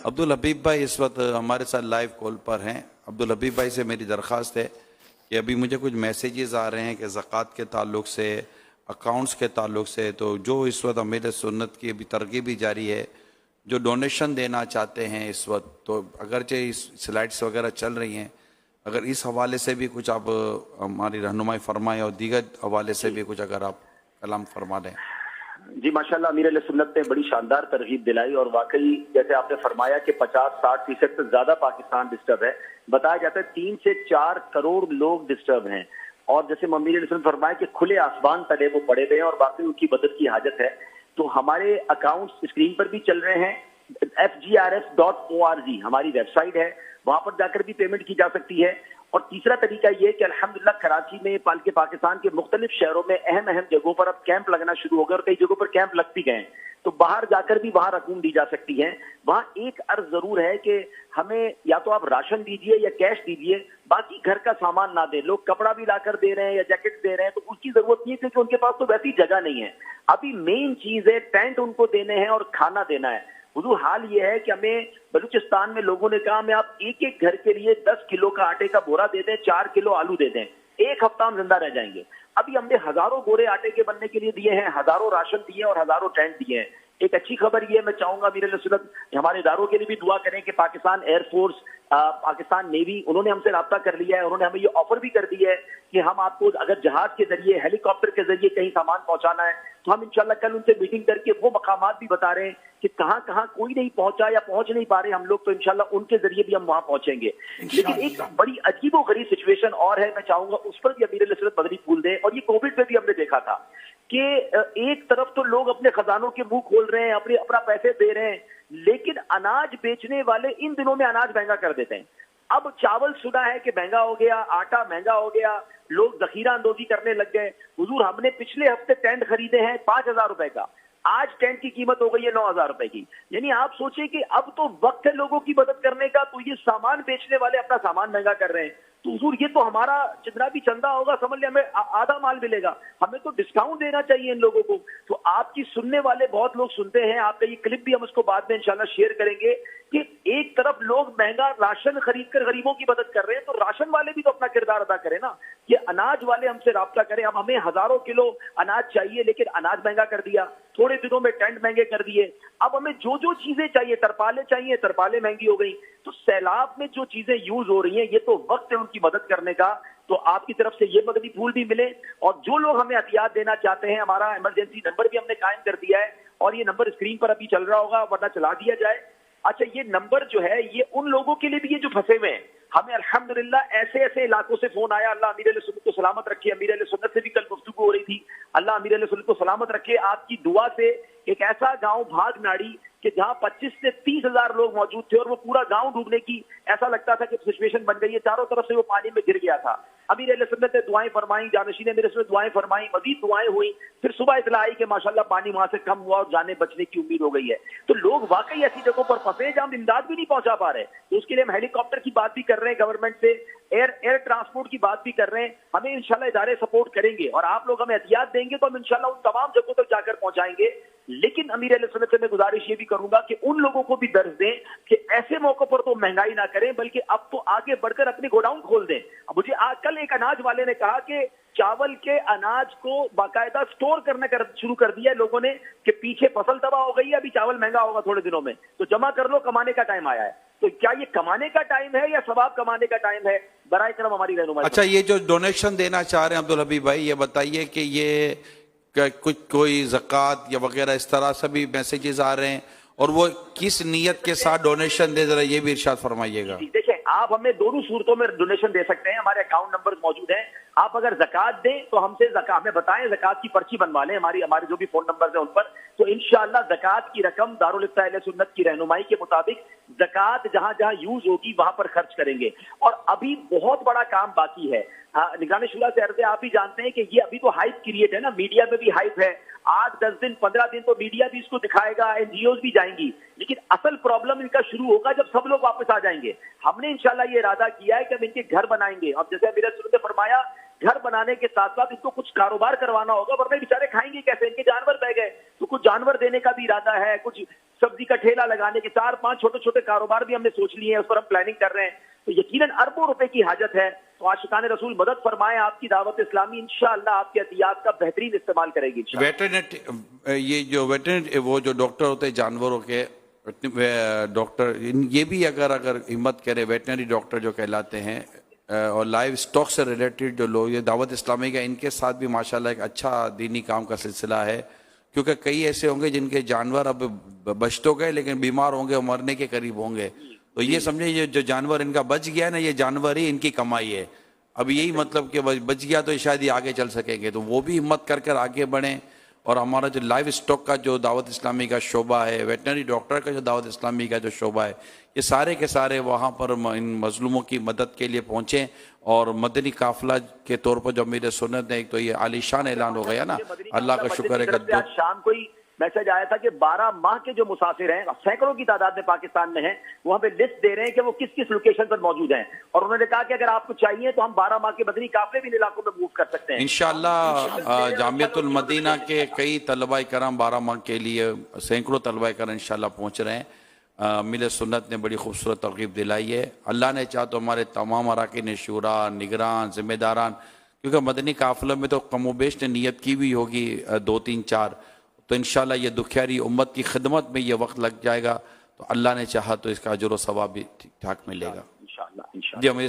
अब्दुल हबीब भाई इस वक्त हमारे साथ लाइव कॉल पर हैं। अब्दुल हबीब भाई से मेरी दरख्वास्त है कि अभी मुझे कुछ मैसेजेस आ रहे हैं कि ज़कात के ताल्लुक से, अकाउंट्स के ताल्लुक से, तो जो इस वक्त अमीर सुन्नत की अभी तरगीब भी जारी है, जो डोनेशन देना चाहते हैं इस वक्त, तो अगरचे इस स्लाइड्स वगैरह चल रही हैं, अगर इस हवाले से भी कुछ आप हमारी रहनुमाई फरमाएं और दीगर हवाले से भी कुछ अगर आप कलाम फरमा दें। जी माशाल्लाह, अमीर अहले सुन्नत ने बड़ी शानदार तरगीब दिलाई और वाकई जैसे आपने फरमाया कि 50-60% से ज्यादा पाकिस्तान डिस्टर्ब है। बताया जाता है 3 से 4 करोड़ लोग डिस्टर्ब हैं और जैसे अमीर अहले सुन्नत फरमाया कि खुले आसमान तले वो पड़े हुए हैं और वाकई उनकी मदद की हाजत है। तो हमारे अकाउंट्स स्क्रीन पर भी चल रहे हैं, FGRS.org हमारी वेबसाइट है, वहां पर जाकर भी पेमेंट की जा सकती है। और तीसरा तरीका ये कि अल्हम्दुलिल्लाह कराची में बल्कि पाकिस्तान के मुख्तलिफ शहरों में अहम जगहों पर अब कैंप लगना शुरू हो गए और कई जगहों पर कैंप लग भी गए, तो बाहर जाकर भी वहां रकूम दी जा सकती है। वहां एक अर्ज जरूर है कि हमें या तो आप राशन दीजिए या कैश दीजिए, बाकी घर का सामान ना दे। लोग कपड़ा भी लाकर दे रहे हैं या जैकेट दे रहे हैं, तो उसकी जरूरत नहीं है क्योंकि उनके पास तो वैसी जगह नहीं है। अभी मेन चीज है टेंट उनको देने हैं और खाना देना है। हुजूर हाल ये है कि हमें बलूचिस्तान में लोगों ने कहा हमें आप एक एक घर के लिए 10 किलो का आटे का बोरा दे दें, 4 किलो आलू दे दें, एक हफ्ता हम जिंदा रह जाएंगे। अभी हमने हजारों बोरे आटे के बनने के लिए दिए हैं, हजारों राशन दिए और हजारों टेंट दिए हैं। एक अच्छी खबर ये मैं चाहूंगा अमीर अहले सुन्नत हमारे इदारों के लिए भी दुआ करें कि पाकिस्तान एयरफोर्स, पाकिस्तान नेवी, उन्होंने हमसे राब्ता कर लिया है। उन्होंने हमें ये ऑफर भी कर दी है कि हम आपको अगर जहाज के जरिए, हेलीकॉप्टर के जरिए कहीं सामान पहुंचाना है तो हम इंशाल्लाह कल उनसे मीटिंग करके वो मकामात भी बता रहे हैं कि कहां कहां कोई नहीं पहुंचा या पहुंच नहीं पा रहे हम लोग, तो इंशाल्लाह उनके जरिए भी हम वहां पहुंचेंगे। लेकिन एक बड़ी अजीबो गरीब सिचुएशन और है, मैं चाहूंगा उस पर भी अमीर अहले सुन्नत बदरी फूल दे। और ये कोविड में भी हमने देखा था कि एक तरफ तो लोग अपने खजानों के मुंह खोल रहे हैं, अपना पैसे दे रहे हैं, लेकिन अनाज बेचने वाले इन दिनों में अनाज महंगा कर देते हैं। अब चावल सुना है कि महंगा हो गया, आटा महंगा हो गया, लोग जखीरा अंदोजी करने लग गए। हुजूर हमने पिछले हफ्ते टेंट खरीदे हैं 5,000 रुपए का, आज टेंट की कीमत हो गई है 9,000 रुपए की। यानी आप सोचिए कि अब तो वक्त है लोगों की मदद करने का, तो ये सामान बेचने वाले अपना सामान महंगा कर रहे हैं। तो हुजूर ये तो हमारा जितना भी चंदा होगा समझ लिया हमें आधा माल मिलेगा, हमें तो डिस्काउंट देना चाहिए इन लोगों को। तो आपकी सुनने वाले बहुत लोग सुनते हैं, आपका ये क्लिप भी हम उसको बाद में इंशाल्लाह शेयर करेंगे कि एक तरफ लोग महंगा राशन खरीद कर गरीबों की मदद कर रहे हैं, तो राशन वाले भी तो अपना किरदार अदा करें ना, कि अनाज वाले हमसे राब्ता करें। अब हमें हजारों किलो अनाज चाहिए लेकिन अनाज महंगा कर दिया, थोड़े दिनों में टेंट महंगे कर दिए। अब हमें जो जो चीजें चाहिए, तरपाले चाहिए, तरपाले महंगी हो गई। तो सैलाब में जो चीजें यूज हो रही हैं, ये तो वक्त है उनकी मदद करने का। तो आपकी तरफ से ये मददी फूल भी मिले और जो लोग हमें हथियात देना चाहते हैं, हमारा इमरजेंसी नंबर भी हमने कायम कर दिया है और ये नंबर स्क्रीन पर अभी चल रहा होगा, वरना चला दिया जाए। अच्छा, ये नंबर जो है ये उन लोगों के लिए भी है जो फंसे हुए हैं। हमें अल्हम्दुलिल्लाह ऐसे ऐसे इलाकों से फोन आया, अल्लाह अमीर अहले सुन्नत को सलामत रखे। अमीर अहले सुन्नत से भी कल गुफ्तगू हो रही थी, अल्लाह अमीर अहले सुन्नत को सलामत रखे। आपकी दुआ से एक ऐसा गांव भाग नाड़ी कि जहां 25 से 30 हजार लोग मौजूद थे और वो पूरा गांव डूबने की ऐसा लगता था कि सिचुएशन बन गई है, चारों तरफ से वो पानी में गिर गया था। अमीर अहले सुन्नत ने दुआएं फरमाई, जानशीन ने मेरे से दुआएं फरमाई, मजीद दुआएं हुई। फिर सुबह इतला आई कि माशाल्लाह पानी वहां से कम हुआ और जाने बचने की उम्मीद हो गई है। तो लोग वाकई ऐसी जगहों पर फंसे जहां हम इमदाद भी नहीं पहुंचा पा रहे, तो उसके लिए हम हेलीकॉप्टर की बात भी कर रहे हैं गवर्नमेंट से, एयर ट्रांसपोर्ट की बात भी कर रहे हैं। हमें इंशाल्लाह इदारे सपोर्ट करेंगे और आप लोग हमें एहतियात देंगे तो हम इंशाल्लाह उन तमाम जगहों तक जाकर पहुंचाएंगे। लेकिन अमीर अहले सुन्नत से मैं गुजारिश ये भी करूंगा कि उन लोगों को भी दर्ज दें कि ऐसे मौकों पर तो महंगाई ना करें, बल्कि अब तो आगे बढ़कर अपने गोडाउन खोल दें। अब मुझे कल एक अनाज वाले ने कहा कि चावल के अनाज को बाकायदा स्टोर करने शुरू कर दिया है लोगों ने कि पीछे फसल तबाह हो गई है, अभी चावल महंगा होगा थोड़े दिनों में, तो जमा कर लो, कमाने का टाइम आया है। तो क्या ये कमाने का टाइम है या सवाब कमाने का टाइम है? बराए करम हमारी रहनुमाई। अच्छा, ये जो डोनेशन देना चाह रहे हैं अब्दुल हबीब भाई, ये बताइए कि ये कुछ कोई ज़कात या वगैरह इस तरह से भी मैसेजेस आ रहे हैं और वो किस नीयत के साथ डोनेशन दे, जरा ये भी इरशाद फरमाइएगा। देखिए, आप हमें दोनों सूरतों में डोनेशन दे सकते हैं, हमारे अकाउंट नंबर मौजूद हैं। आप अगर ज़कात दें तो हमसे हमें बताएं, ज़कात की पर्ची बनवा लें, हमारे जो भी फोन नंबर हैं उन पर, तो इंशाअल्लाह ज़कात की रकम दारुल इफ्ता अहले सुन्नत की रहनुमाई के मुताबिक ज़कात जहां जहां यूज होगी वहां पर खर्च करेंगे। और अभी बहुत बड़ा काम बाकी है। निगरानी शुरा से अर्ज़ है, आप भी जानते हैं कि ये अभी तो हाइप क्रिएट है ना, मीडिया में भी हाइप है, 8-10 दिन 15 दिन तो मीडिया भी इसको दिखाएगा, एनजीओज भी जाएंगी, लेकिन असल प्रॉब्लम इनका शुरू होगा जब सब लोग वापस आ जाएंगे। हमने इंशाल्लाह ये इरादा किया है कि हम इनके घर बनाएंगे। अब जैसे मेरे सुन्नत ने फरमाया گھر بنانے کے ساتھ ساتھ ان کو کچھ کاروبار کروانا ہوگا، ورنہ بیچارے کھائیں گے کیسے؟ ان کے جانور بہ گئے، تو کچھ جانور دینے کا بھی ارادہ ہے، کچھ سبزی کا ٹھیلا لگانے کے 4-5 چھوٹے چھوٹے کاروبار بھی ہم نے سوچ لیے ہیں، اس پر ہم پلاننگ کر رہے ہیں، تو یقیناً اربوں روپے کی حاجت ہے۔ تو عاشقان رسول مدد فرمائیں، آپ کی دعوت اسلامی انشاءاللہ آپ کے عطیات کا بہترین استعمال کرے گی انشاءاللہ۔ ویٹرنری یہ جو ویٹرنری وہ جو ڈاکٹر ہوتے ہیں جانوروں کے ڈاکٹر، یہ بھی اگر ہمت کرے، ویٹرنری ڈاکٹر جو کہلاتے ہیں اور لائیو سٹاک سے ریلیٹڈ جو لوگ، یہ دعوت اسلامی کا ان کے ساتھ بھی ماشاءاللہ ایک اچھا دینی کام کا سلسلہ ہے، کیونکہ کئی ایسے ہوں گے جن کے جانور اب بچ تو گئے لیکن بیمار ہوں گے اور مرنے کے قریب ہوں گے، تو یہ سمجھیں یہ جو جانور ان کا بچ گیا ہے نا، یہ جانور ہی ان کی کمائی ہے، اب یہی مطلب کہ بچ گیا تو شاید یہ آگے چل سکیں گے، تو وہ بھی ہمت کر آگے بڑھیں۔ اور ہمارا جو لائیو سٹاک کا جو دعوت اسلامی کا شعبہ ہے، ویٹرنری ڈاکٹر کا جو دعوت اسلامی کا جو شعبہ ہے، یہ سارے کے سارے وہاں پر ان مظلوموں کی مدد کے لیے پہنچیں، اور مدنی قافلہ کے طور پر جو امیر سنت نے ایک تو یہ عالی شان اعلان ہو گیا نا، اللہ کا شکر ہے کہ آج شام کو ہی میسج آیا تھا کہ 12 ماہ کے جو مسافر ہیں، سینکڑوں کی تعداد میں پاکستان میں ہیں، وہاں پہ لسٹ دے رہے ہیں کہ وہ کس کس لوکیشن پر موجود ہیں، اور انہوں نے کہا کہ اگر آپ کو چاہیے تو ہم 12 ماہ کے مدنی قافلے بھی ان علاقوں میں موو کر سکتے ہیں انشاءاللہ۔ جامعۃ المدینہ کے کئی طلبہ کرام 12 ماہ کے لیے سینکڑوں طلبہ کرام انشاءاللہ پہنچ رہے ہیں۔ امیر سنت نے بڑی خوبصورت ترغیب دلائی ہے، اللہ نے چاہا تو ہمارے تمام اراکین شورا، نگران، ذمہ داران، کیونکہ مدنی قافلوں میں تو کم و بیش نے نیت کی بھی ہوگی 2-3-4، تو انشاءاللہ یہ دکھیاری امت کی خدمت میں یہ وقت لگ جائے گا، تو اللہ نے چاہا تو اس کا اجر و ثواب بھی ٹھیک ٹھاک ملے گا۔ انشاءاللہ۔ جی ہمیں